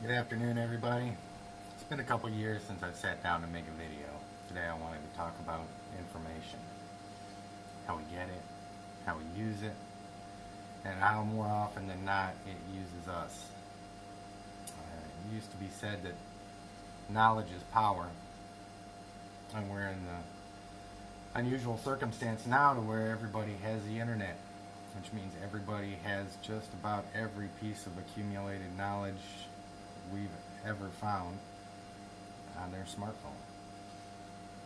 Good afternoon, everybody. It's been a couple years since I sat down to make a video. Today I wanted to talk about information, how we get it, how we use it, and how more often than not it uses us. It used to be said that knowledge is power, and we're in the unusual circumstance now to where everybody has the internet, which means everybody has just about every piece of accumulated knowledge we've ever found on their smartphone.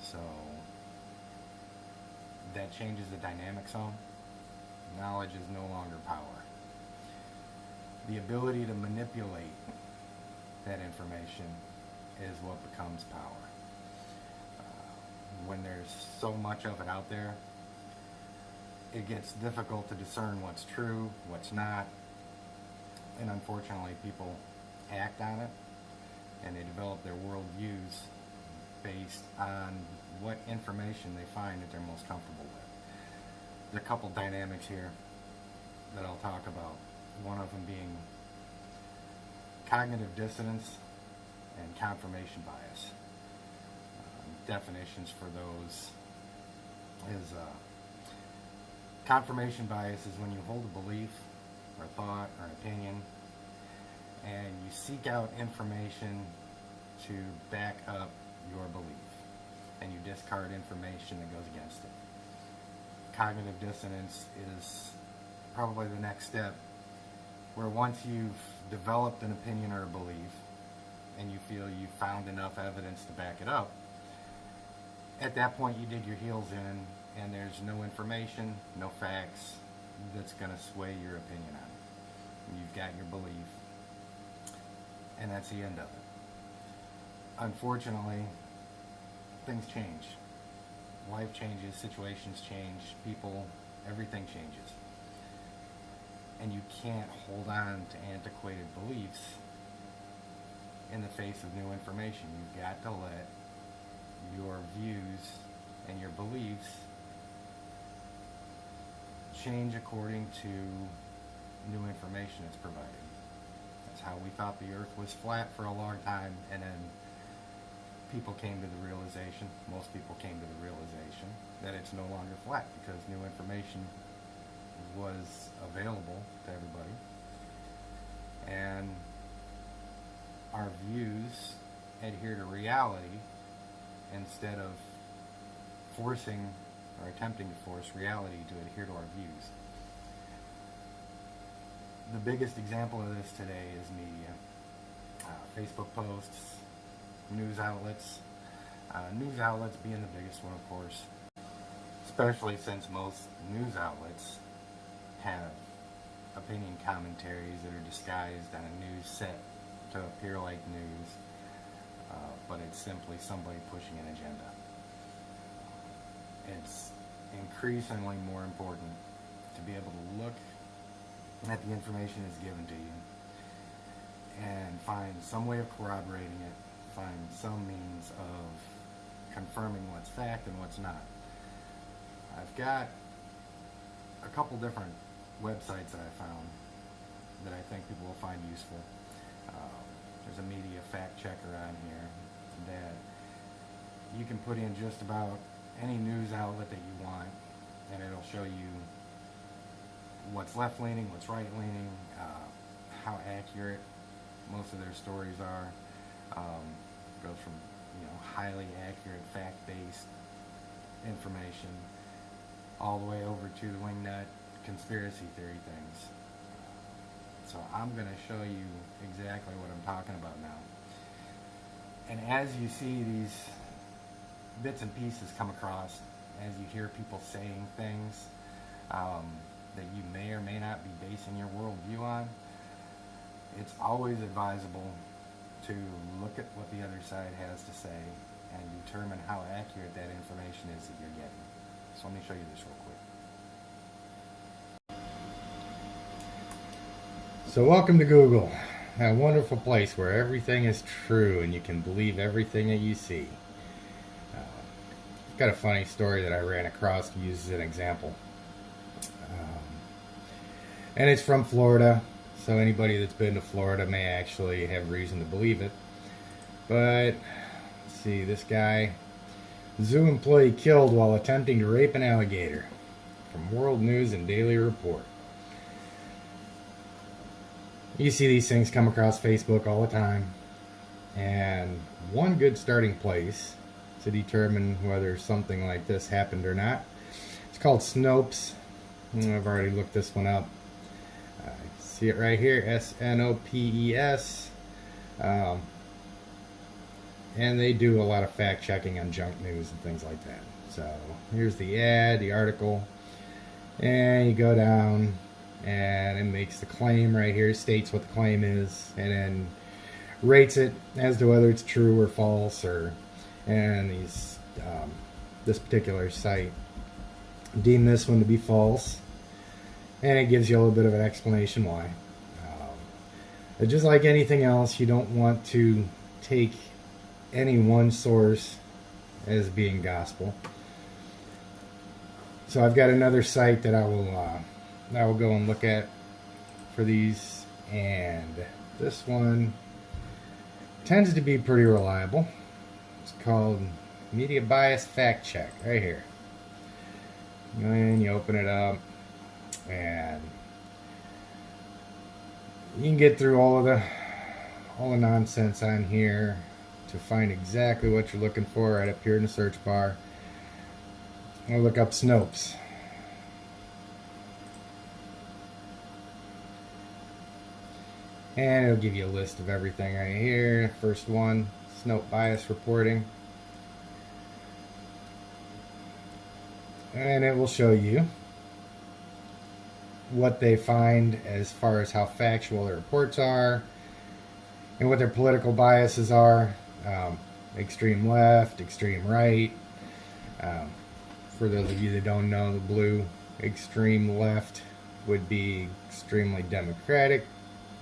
So that changes the dynamic some. Knowledge is no longer power. The ability to manipulate that information is what becomes power. When there's so much of it out there, it gets difficult to discern what's true, what's not, and unfortunately people act on it and they develop their worldviews based on what information they find that they're most comfortable with. There's a couple dynamics here that I'll talk about. One of them being cognitive dissonance and confirmation bias. Definitions for those is confirmation bias is when you hold a belief or thought or opinion and you seek out information to back up your belief and you discard information that goes against it. Cognitive dissonance is probably the next step, where once you've developed an opinion or a belief and you feel you've found enough evidence to back it up, at that point you dig your heels in and there's no information, no facts that's going to sway your opinion on it. You've got your belief and that's the end of it. Unfortunately, things change. Life changes, situations change, people, everything changes. And you can't hold on to antiquated beliefs in the face of new information. You've got to let your views and your beliefs change according to new information that's provided. That's how we thought the earth was flat for a long time, and then people came to the realization, most people came to the realization, that it's no longer flat because new information was available to everybody. And our views adhere to reality instead of forcing or attempting to force reality to adhere to our views. The biggest example of this today is media. Facebook posts, news outlets. News outlets being the biggest one, of course, especially since most news outlets have opinion commentaries that are disguised on a news set to appear like news, but it's simply somebody pushing an agenda. It's increasingly more important to be able to look at the information that's given to you and find some way of corroborating it, find some means of confirming what's fact and what's not. I've got a couple different websites that I found that I think people will find useful. There's a media fact checker on here that you can put in just about any news outlet that you want, and it'll show you what's left-leaning, what's right-leaning, how accurate most of their stories are. Goes from highly accurate, fact-based information all the way over to the wingnut conspiracy theory things. So I'm going to show you exactly what I'm talking about now. And as you see these bits and pieces come across, as you hear people saying things that you may or may not be basing your worldview on, it's always advisable to look at what the other side has to say and determine how accurate that information is that you're getting. So let me show you this real quick. So welcome to Google, a wonderful place where everything is true and you can believe everything that you see. I've got a funny story that I ran across to use as an example. And it's from Florida, so anybody that's been to Florida may actually have reason to believe it. But let's see, this guy, zoo employee killed while attempting to rape an alligator, from World News and Daily Report. You see these things come across Facebook all the time, and one good starting place to determine whether something like this happened or not, it's called Snopes. I've already looked this one up. See it right here, SNOPES. And they do a lot of fact checking on junk news and things like that. So here's the ad, the article, and you go down and it makes the claim right here, states what the claim is, and then rates it as to whether it's true or false, and this particular site deemed this one to be false, and it gives you a little bit of an explanation why. Just like anything else, you don't want to take any one source as being gospel. So I've got another site that I will go and look at for these, and this one tends to be pretty reliable. It's called Media Bias Fact Check, right here. And you open it up, and you can get through all the nonsense on here to find exactly what you're looking for right up here in the search bar. I'll look up Snopes. And it'll give you a list of everything right here. First one, Snope bias reporting. And it will show you what they find as far as how factual their reports are and what their political biases are. Extreme left, extreme right. For those of you that don't know, the blue extreme left would be extremely Democratic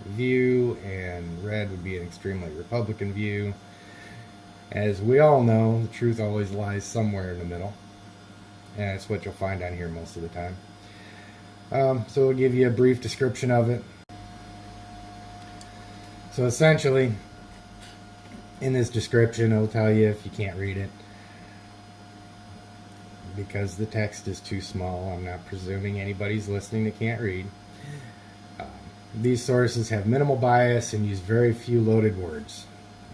view, and red would be an extremely Republican view. As we all know, the truth always lies somewhere in the middle, and it's what you'll find on here most of the time. So we'll give you a brief description of it. So essentially, in this description, it'll tell you if you can't read it, because the text is too small. I'm not presuming anybody's listening that can't read. These sources have minimal bias and use very few loaded words.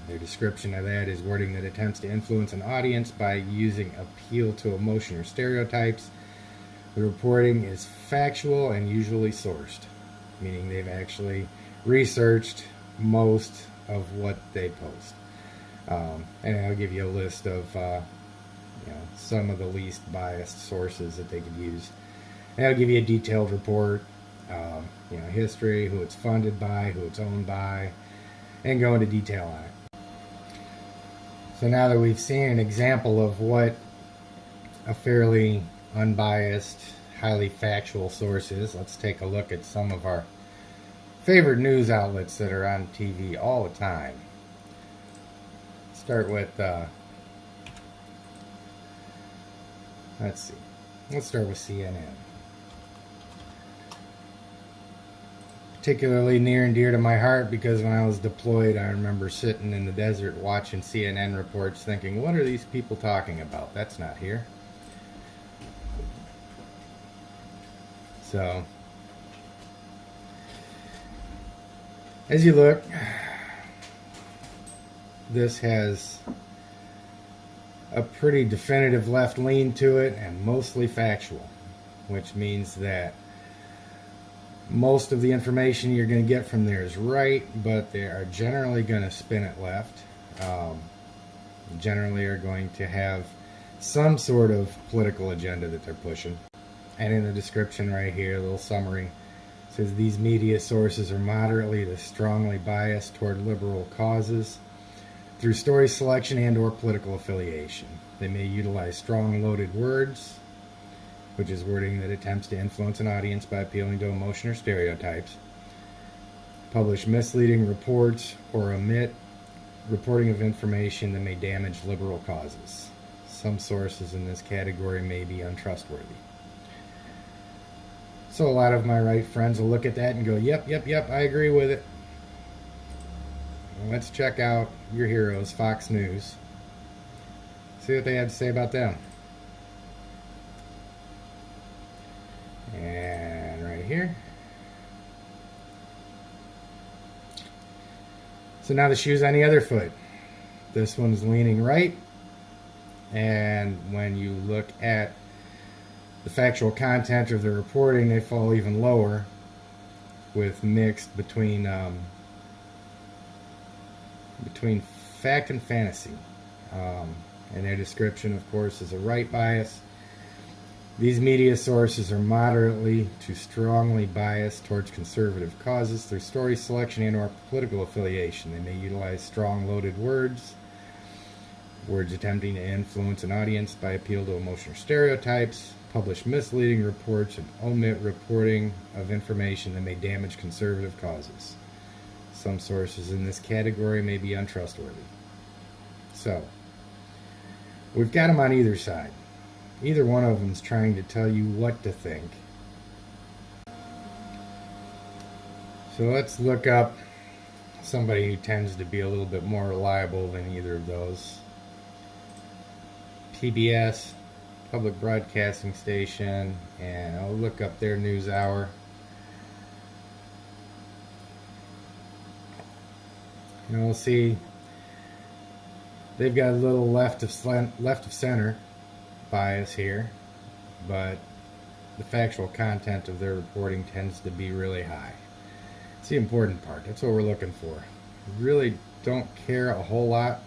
Their description of that is wording that attempts to influence an audience by using appeal to emotion or stereotypes. The reporting is factual and usually sourced, meaning they've actually researched most of what they post. And I'll give you a list of some of the least biased sources that they could use. And I'll give you a detailed report, history, who it's funded by, who it's owned by, and go into detail on it. So now that we've seen an example of what a fairly unbiased, highly factual source is, let's take a look at some of our favorite news outlets that are on TV all the time. Start with, let's start with CNN. Particularly near and dear to my heart, because when I was deployed, I remember sitting in the desert watching CNN reports thinking, what are these people talking about? That's not here. So, as you look, this has a pretty definitive left lean to it and mostly factual, which means that most of the information you're going to get from there is right, but they are generally going to spin it left. Generally are going to have some sort of political agenda that they're pushing. And in the description right here, a little summary, it says these media sources are moderately to strongly biased toward liberal causes through story selection and or political affiliation. They may utilize strong loaded words, which is wording that attempts to influence an audience by appealing to emotion or stereotypes, publish misleading reports, or omit reporting of information that may damage liberal causes. Some sources in this category may be untrustworthy. So a lot of my right friends will look at that and go, yep, yep, yep, I agree with it. Well, let's check out your heroes, Fox News. See what they have to say about them. And right here. So now the shoe's on the other foot. This one's leaning right. And when you look at the factual content of the reporting, they fall even lower, with mixed between fact and fantasy. And their description, of course, is a right bias. These media sources are moderately to strongly biased towards conservative causes through story selection and/or political affiliation. They may utilize strong, loaded words attempting to influence an audience by appeal to emotional stereotypes, publish misleading reports, and omit reporting of information that may damage conservative causes. Some sources in this category may be untrustworthy. So, we've got them on either side. Either one of them is trying to tell you what to think. So let's look up somebody who tends to be a little bit more reliable than either of those. PBS, Public Broadcasting Station, and I'll look up their news hour. And we'll see they've got a little left of center bias here, but the factual content of their reporting tends to be really high. It's the important part. That's what we're looking for. We really don't care a whole lot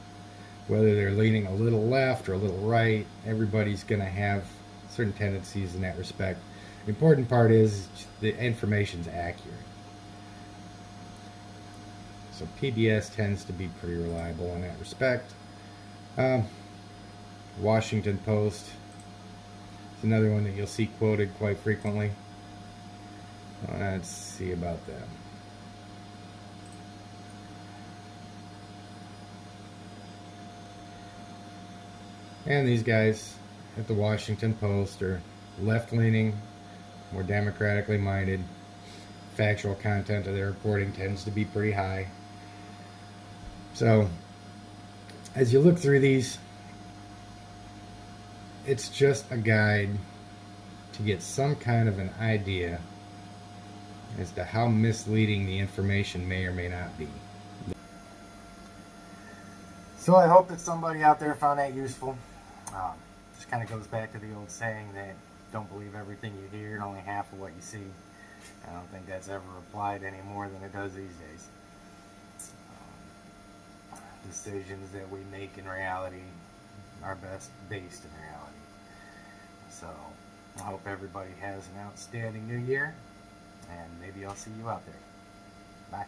whether they're leaning a little left or a little right. Everybody's going to have certain tendencies in that respect. The important part is the information's accurate. So PBS tends to be pretty reliable in that respect. Washington Post is another one that you'll see quoted quite frequently. Let's see about them. And these guys at the Washington Post are left-leaning, more democratically minded. Factual content of their reporting tends to be pretty high. So, as you look through these, it's just a guide to get some kind of an idea as to how misleading the information may or may not be. So I hope that somebody out there found that useful. Just kind of goes back to the old saying that don't believe everything you hear and only half of what you see. I don't think that's ever applied any more than it does these days. Decisions that we make in reality are best based in reality. So I hope everybody has an outstanding new year, and maybe I'll see you out there. Bye.